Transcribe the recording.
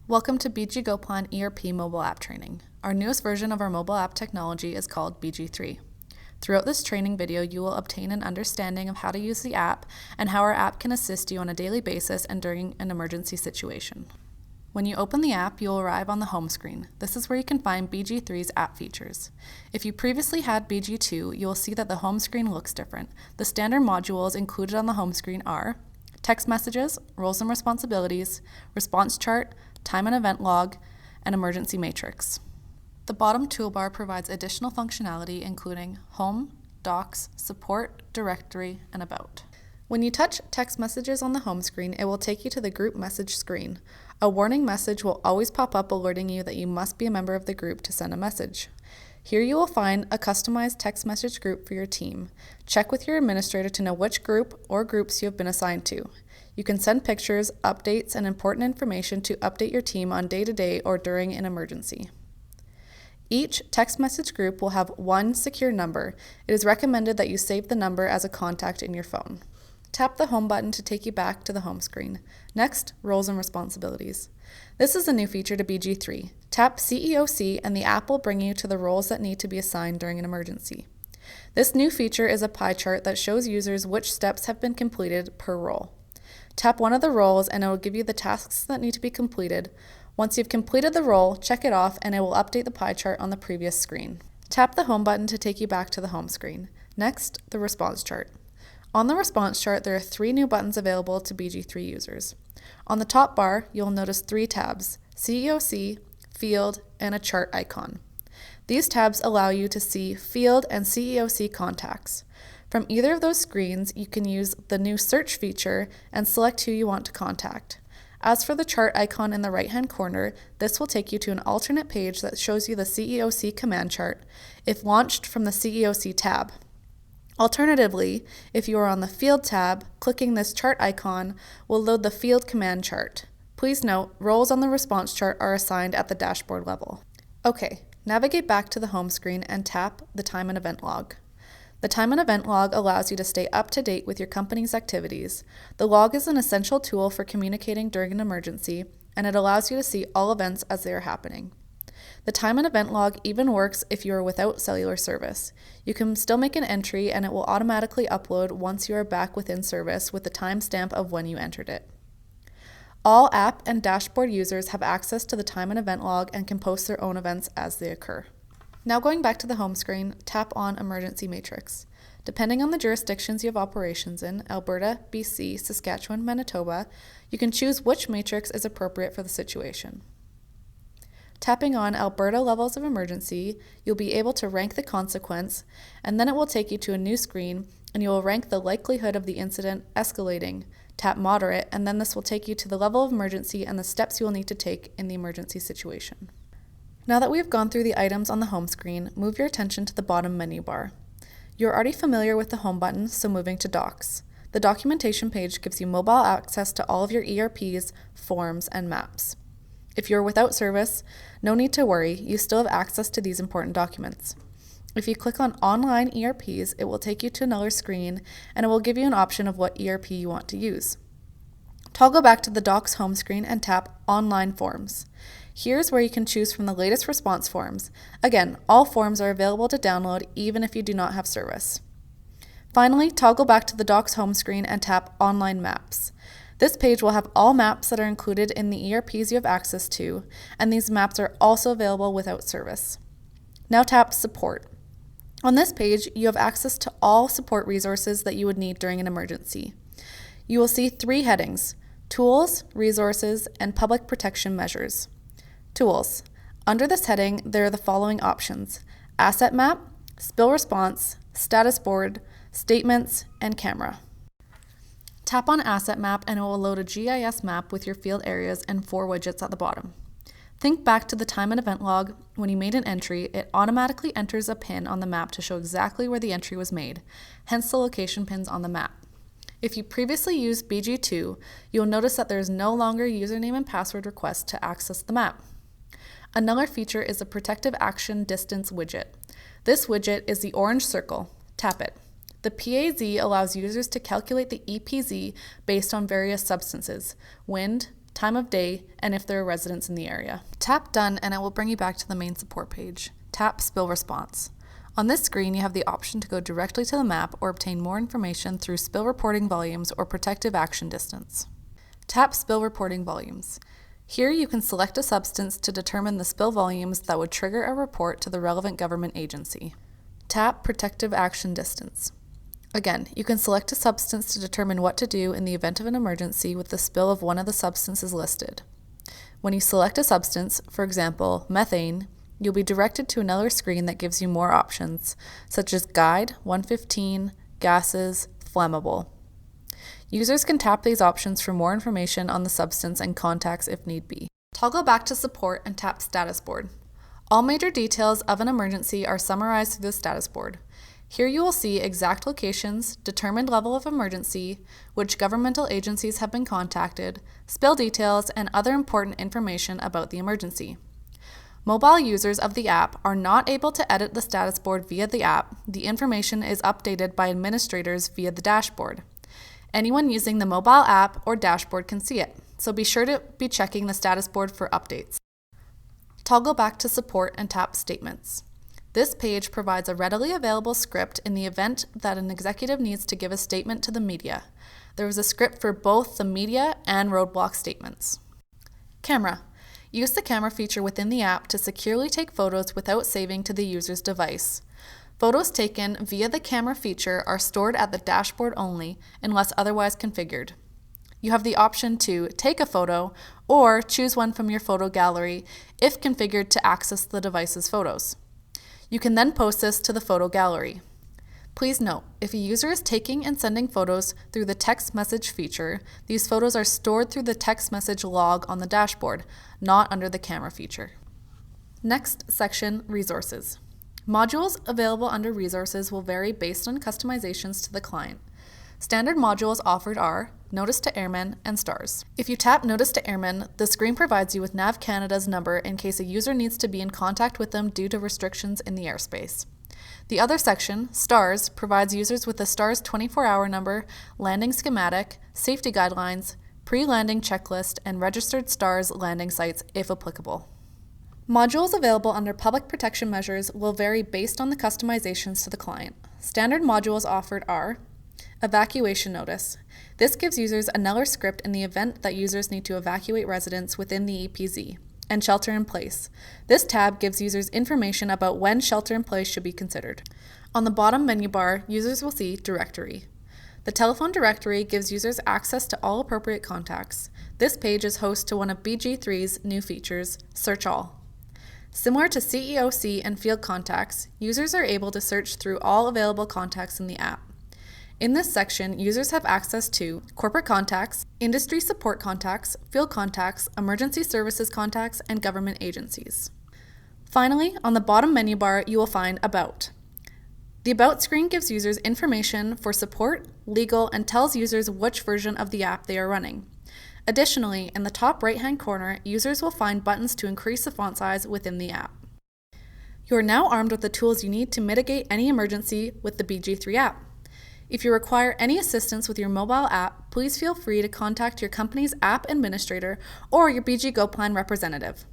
Welcome to BG GoPlan ERP mobile app training. Our newest version of our mobile app technology is called BG3. Throughout this training video, you will obtain an understanding of how to use the app and how our app can assist you on a daily basis and during an emergency situation. When you open the app, you will arrive on the home screen. This is where you can find BG3's app features. If you previously had BG2, you will see that the home screen looks different. The standard modules included on the home screen are text messages, roles and responsibilities, response chart, time and event log, and emergency matrix. The bottom toolbar provides additional functionality including home, docs, support, directory, and about. When you touch text messages on the home screen, it will take you to the group message screen. A warning message will always pop up alerting you that you must be a member of the group to send a message. Here you will find a customized text message group for your team. Check with your administrator to know which group or groups you have been assigned to. You can send pictures, updates, and important information to update your team on day-to-day or during an emergency. Each text message group will have one secure number. It is recommended that you save the number as a contact in your phone. Tap the home button to take you back to the home screen. Next, roles and responsibilities. This is a new feature to BG3. Tap CEOC and the app will bring you to the roles that need to be assigned during an emergency. This new feature is a pie chart that shows users which steps have been completed per role. Tap one of the roles and it will give you the tasks that need to be completed. Once you've completed the role, check it off and it will update the pie chart on the previous screen. Tap the home button to take you back to the home screen. Next, the response chart. On the response chart, there are 3 new buttons available to BG3 users. On the top bar, you'll notice 3 tabs: CEOC, Field, and a chart icon. These tabs allow you to see Field and CEOC contacts. From either of those screens, you can use the new search feature and select who you want to contact. As for the chart icon in the right-hand corner, this will take you to an alternate page that shows you the CEOC command chart if launched from the CEOC tab. Alternatively, if you are on the Field tab, clicking this chart icon will load the Field command chart. Please note, roles on the response chart are assigned at the dashboard level. Okay, navigate back to the home screen and tap the time and event log. The time and event log allows you to stay up to date with your company's activities. The log is an essential tool for communicating during an emergency, and it allows you to see all events as they are happening. The time and event log even works if you are without cellular service. You can still make an entry and it will automatically upload once you are back within service with the timestamp of when you entered it. All app and dashboard users have access to the time and event log and can post their own events as they occur. Now going back to the home screen, tap on Emergency Matrix. Depending on the jurisdictions you have operations in, Alberta, BC, Saskatchewan, Manitoba, you can choose which matrix is appropriate for the situation. Tapping on Alberta Levels of Emergency, you'll be able to rank the consequence, and then it will take you to a new screen, and you will rank the likelihood of the incident escalating. Tap Moderate, and then this will take you to the level of emergency and the steps you will need to take in the emergency situation. Now that we have gone through the items on the home screen, move your attention to the bottom menu bar. You're already familiar with the home button, so moving to Docs. The documentation page gives you mobile access to all of your ERPs, forms, and maps. If you're without service, no need to worry, you still have access to these important documents. If you click on Online ERPs, it will take you to another screen and it will give you an option of what ERP you want to use. Toggle back to the Docs home screen and tap Online Forms. Here's where you can choose from the latest response forms. Again, all forms are available to download even if you do not have service. Finally, toggle back to the Docs home screen and tap Online Maps. This page will have all maps that are included in the ERPs you have access to, and these maps are also available without service. Now tap Support. On this page, you have access to all support resources that you would need during an emergency. You will see 3 headings: Tools, Resources, and Public Protection Measures. Tools. Under this heading, there are the following options: Asset Map, Spill Response, Status Board, Statements, and Camera. Tap on Asset Map and it will load a GIS map with your field areas and 4 widgets at the bottom. Think back to the time and event log. When you made an entry, it automatically enters a pin on the map to show exactly where the entry was made, hence the location pins on the map. If you previously used BG2, you'll notice that there is no longer a username and password request to access the map. Another feature is the Protective Action Distance widget. This widget is the orange circle. Tap it. The PAZ allows users to calculate the EPZ based on various substances: wind, time of day, and if there are residents in the area. Tap Done and it will bring you back to the main support page. Tap Spill Response. On this screen, you have the option to go directly to the map or obtain more information through spill reporting volumes or protective action distance. Tap Spill Reporting Volumes. Here you can select a substance to determine the spill volumes that would trigger a report to the relevant government agency. Tap Protective Action Distance. Again, you can select a substance to determine what to do in the event of an emergency with the spill of one of the substances listed. When you select a substance, for example, methane, you'll be directed to another screen that gives you more options, such as Guide, 115, Gases, Flammable. Users can tap these options for more information on the substance and contacts if need be. Toggle back to Support and tap Status Board. All major details of an emergency are summarized through the status board. Here you will see exact locations, determined level of emergency, which governmental agencies have been contacted, spill details, and other important information about the emergency. Mobile users of the app are not able to edit the status board via the app. The information is updated by administrators via the dashboard. Anyone using the mobile app or dashboard can see it, so be sure to be checking the status board for updates. Toggle back to Support and tap Statements. This page provides a readily available script in the event that an executive needs to give a statement to the media. There is a script for both the media and roadblock statements. Camera. Use the camera feature within the app to securely take photos without saving to the user's device. Photos taken via the camera feature are stored at the dashboard only unless otherwise configured. You have the option to take a photo or choose one from your photo gallery if configured to access the device's photos. You can then post this to the photo gallery. Please note, if a user is taking and sending photos through the text message feature, these photos are stored through the text message log on the dashboard, not under the camera feature. Next section, Resources. Modules available under Resources will vary based on customizations to the client. Standard modules offered are Notice to Airmen and Stars. If you tap Notice to Airmen, the screen provides you with Nav Canada's number in case a user needs to be in contact with them due to restrictions in the airspace. The other section, Stars, provides users with the Stars 24-hour number, landing schematic, safety guidelines, pre-landing checklist, and registered Stars landing sites if applicable. Modules available under Public Protection Measures will vary based on the customizations to the client. Standard modules offered are Evacuation Notice. This gives users another script in the event that users need to evacuate residents within the EPZ. And Shelter in Place. This tab gives users information about when shelter in place should be considered. On the bottom menu bar, users will see Directory. The telephone directory gives users access to all appropriate contacts. This page is host to one of BG3's new features, Search All. Similar to CEOC and Field Contacts, users are able to search through all available contacts in the app. In this section, users have access to corporate contacts, industry support contacts, field contacts, emergency services contacts, and government agencies. Finally, on the bottom menu bar, you will find About. The About screen gives users information for support, legal, and tells users which version of the app they are running. Additionally, in the top right-hand corner, users will find buttons to increase the font size within the app. You are now armed with the tools you need to mitigate any emergency with the BG3 app. If you require any assistance with your mobile app, please feel free to contact your company's app administrator or your BG Go Plan representative.